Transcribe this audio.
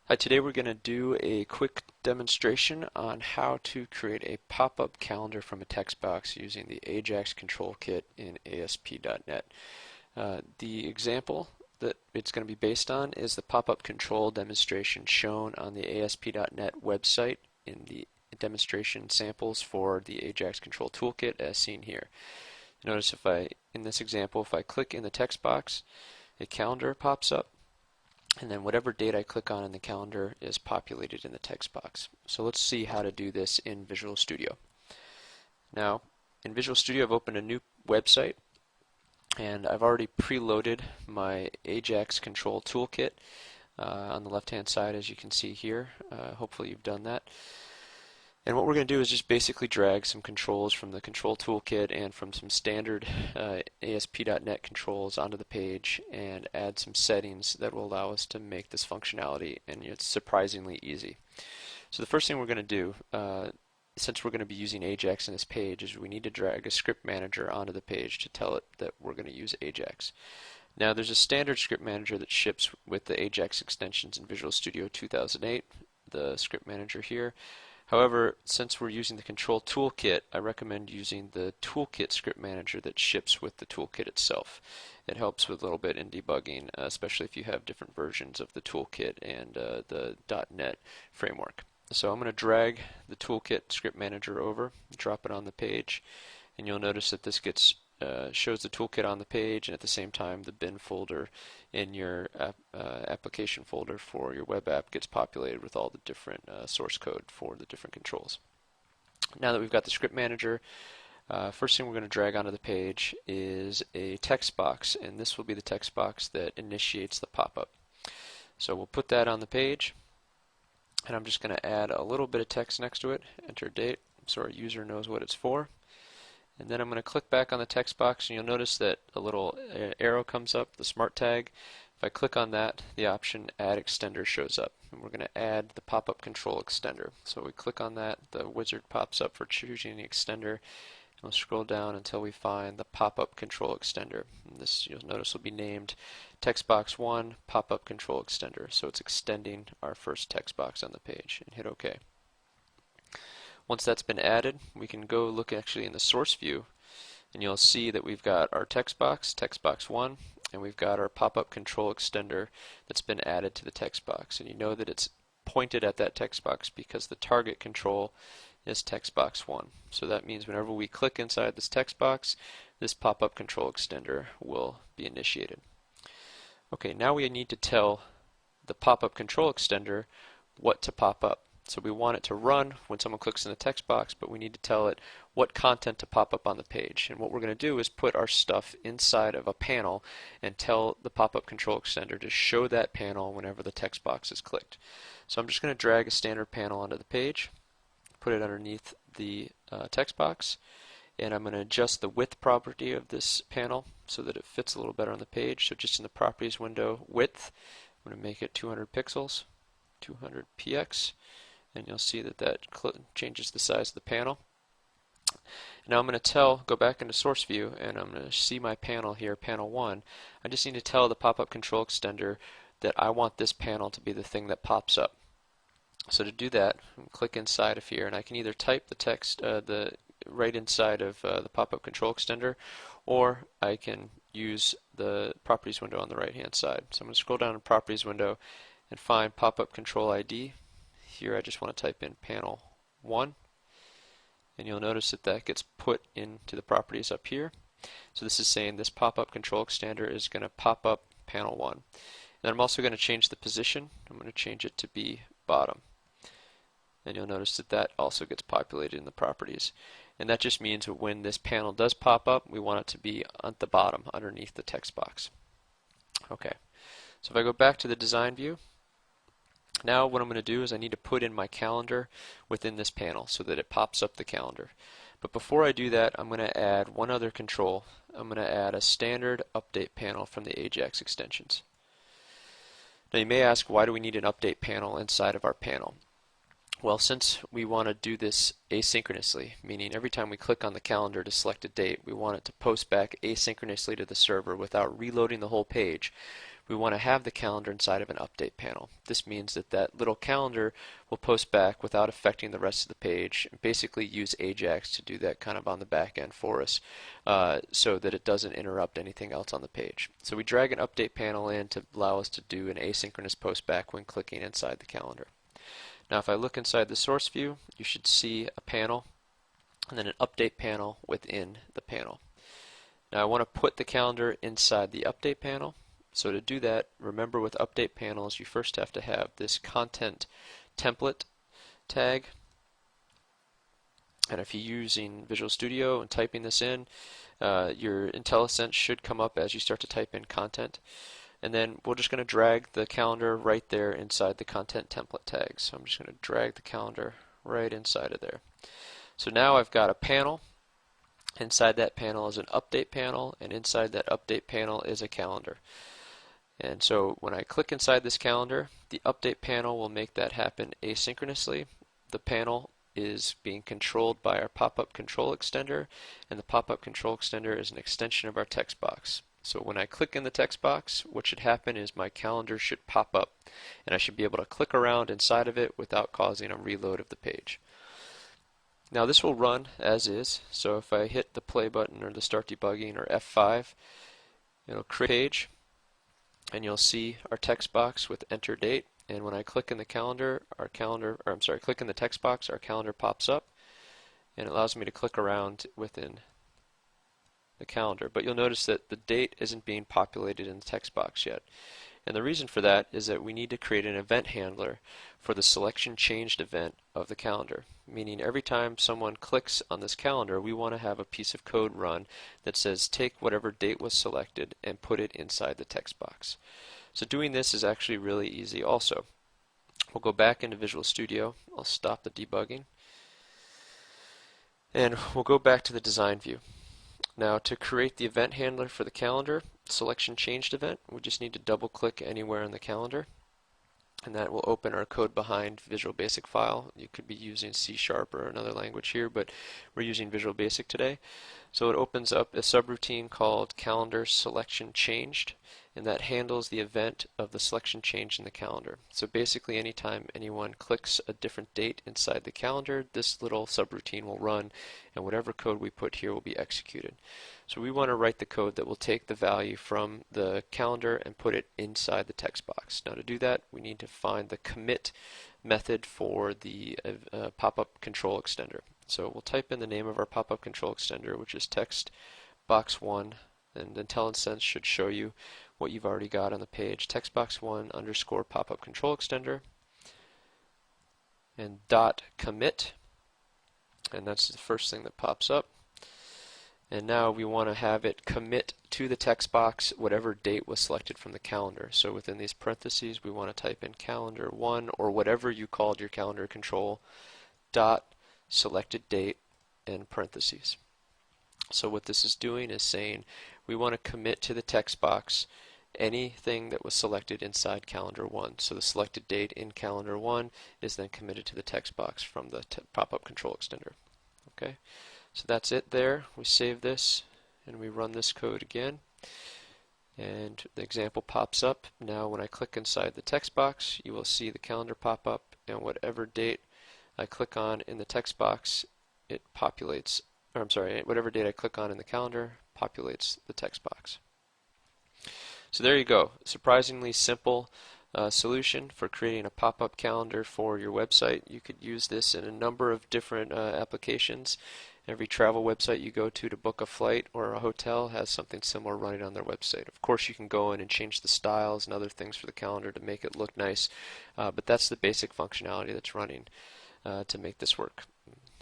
Hi, today we're going to do a quick demonstration on how to create a pop-up calendar from a text box using the AJAX control kit in ASP.NET. The example that it's going to be based on is the pop-up control demonstration shown on the ASP.NET website in the demonstration samples for the AJAX control toolkit as seen here. Notice in this example, if I click in the text box, a calendar pops up, and then whatever date I click on in the calendar is populated in the text box. So let's see how to do this in Visual Studio. Now, in Visual Studio I've opened a new website, and I've already preloaded my AJAX control toolkit on the left hand side, as you can see here. Hopefully you've done that. And what we're going to do is just basically drag some controls from the control toolkit and from some standard ASP.NET controls onto the page and add some settings that will allow us to make this functionality, and it's surprisingly easy. So the first thing we're going to do, since we're going to be using AJAX in this page, is we need to drag a script manager onto the page to tell it that we're going to use AJAX. Now there's a standard script manager that ships with the AJAX extensions in Visual Studio 2008, the script manager here. However, since we're using the control toolkit, I recommend using the toolkit script manager that ships with the toolkit itself. It helps with a little bit in debugging, especially if you have different versions of the toolkit and the .NET framework. So I'm going to drag the toolkit script manager over, drop it on the page, and you'll notice that this shows the toolkit on the page, and at the same time the bin folder in your application folder for your web app gets populated with all the different source code for the different controls. Now that we've got the script manager, first thing we're going to drag onto the page is a text box, and this will be the text box that initiates the pop-up. So we'll put that on the page, and I'm just going to add a little bit of text next to it, enter date, so our user knows what it's for. And then I'm going to click back on the text box, and you'll notice that a little arrow comes up, the smart tag. If I click on that, the option Add Extender shows up, and we're going to add the pop-up control extender. So we click on that, the wizard pops up for choosing the extender, and we'll scroll down until we find the pop-up control extender. And this, you'll notice, will be named text box 1 pop-up control extender. So it's extending our first text box on the page, and hit OK. Once that's been added, we can go look actually in the source view, and you'll see that we've got our text box 1, and we've got our pop-up control extender that's been added to the text box. And you know that it's pointed at that text box because the target control is text box 1. So that means whenever we click inside this text box, this pop-up control extender will be initiated. Okay, now we need to tell the pop-up control extender what to pop up. So we want it to run when someone clicks in the text box, but we need to tell it what content to pop up on the page. And what we're going to do is put our stuff inside of a panel and tell the pop-up control extender to show that panel whenever the text box is clicked. So I'm just going to drag a standard panel onto the page, put it underneath the text box, and I'm going to adjust the width property of this panel so that it fits a little better on the page. So just in the properties window, width, I'm going to make it 200 pixels, 200 px. And you'll see that that changes the size of the panel. Now I'm going to go back into source view, and I'm going to see my panel here, panel 1. I just need to tell the pop-up control extender that I want this panel to be the thing that pops up. So to do that, click inside of here, and I can either type the text right inside of the pop-up control extender, or I can use the properties window on the right hand side. So I'm going to scroll down to properties window and find pop-up control ID. Here I just want to type in panel 1, and you'll notice that that gets put into the properties up here. So this is saying this pop-up control extender is going to pop up panel 1. And then I'm also going to change the position. I'm going to change it to be bottom. And you'll notice that that also gets populated in the properties. And that just means that when this panel does pop up, we want it to be at the bottom underneath the text box. Okay, so if I go back to the design view, now what I'm going to do is I need to put in my calendar within this panel so that it pops up the calendar. But before I do that, I'm going to add one other control. I'm going to add a standard update panel from the AJAX extensions. Now you may ask, why do we need an update panel inside of our panel? Well, since we want to do this asynchronously, meaning every time we click on the calendar to select a date, we want it to post back asynchronously to the server without reloading the whole page. we want to have the calendar inside of an update panel. This means that that little calendar will post back without affecting the rest of the page, and basically use AJAX to do that kind of on the back end for us, so that it doesn't interrupt anything else on the page. So we drag an update panel in to allow us to do an asynchronous post back when clicking inside the calendar. Now if I look inside the source view, you should see a panel and then an update panel within the panel. Now I want to put the calendar inside the update panel. So to do that, remember with update panels you first have to have this content template tag. And if you're using Visual Studio and typing this in, your IntelliSense should come up as you start to type in content. And then we're just going to drag the calendar right there inside the content template tag. So I'm just going to drag the calendar right inside of there. So now I've got a panel. Inside that panel is an update panel, and inside that update panel is a calendar. And so when I click inside this calendar, the update panel will make that happen asynchronously. The panel is being controlled by our pop-up control extender, and the pop-up control extender is an extension of our text box. So when I click in the text box, what should happen is my calendar should pop up, and I should be able to click around inside of it without causing a reload of the page. Now this will run as is, so if I hit the play button or the start debugging or F5, it'll create a page, and you'll see our text box with enter date. And when I click in the calendar, click in the text box, our calendar pops up, and it allows me to click around within the calendar. But you'll notice that the date isn't being populated in the text box yet. And the reason for that is that we need to create an event handler for the selection changed event of the calendar. Meaning every time someone clicks on this calendar, we want to have a piece of code run that says take whatever date was selected and put it inside the text box. So doing this is actually really easy also. We'll go back into Visual Studio. I'll stop the debugging. And we'll go back to the design view. Now to create the event handler for the calendar selection changed event, we just need to double click anywhere in the calendar, and that will open our code behind Visual Basic file. You could be using C# or another language here, but we're using Visual Basic today. So it opens up a subroutine called calendar selection changed, and that handles the event of the selection change in the calendar. So basically anytime anyone clicks a different date inside the calendar, this little subroutine will run, and whatever code we put here will be executed. So we want to write the code that will take the value from the calendar and put it inside the text box. Now to do that, we need to find the commit method for the pop-up control extender. So we'll type in the name of our pop-up control extender, which is text box1, and IntelliSense should show you what you've already got on the page. Textbox1 underscore pop-up control extender, and dot commit, and that's the first thing that pops up. And now we want to have it commit to the text box whatever date was selected from the calendar. So within these parentheses, we want to type in calendar 1 or whatever you called your calendar control, dot selected date, and parentheses. So what this is doing is saying we want to commit to the text box anything that was selected inside calendar 1. So the selected date in calendar 1 is then committed to the text box from the pop-up control extender. Okay, so that's it there. We save this and we run this code again, and the example pops up. Now when I click inside the text box, you will see the calendar pop up, and whatever date I click on in the text box, it populates, or I'm sorry, whatever date I click on in the calendar populates the text box. So there you go. Surprisingly simple solution for creating a pop-up calendar for your website. You could use this in a number of different applications. Every travel website you go to book a flight or a hotel has something similar running on their website. Of course you can go in and change the styles and other things for the calendar to make it look nice, but that's the basic functionality that's running to make this work.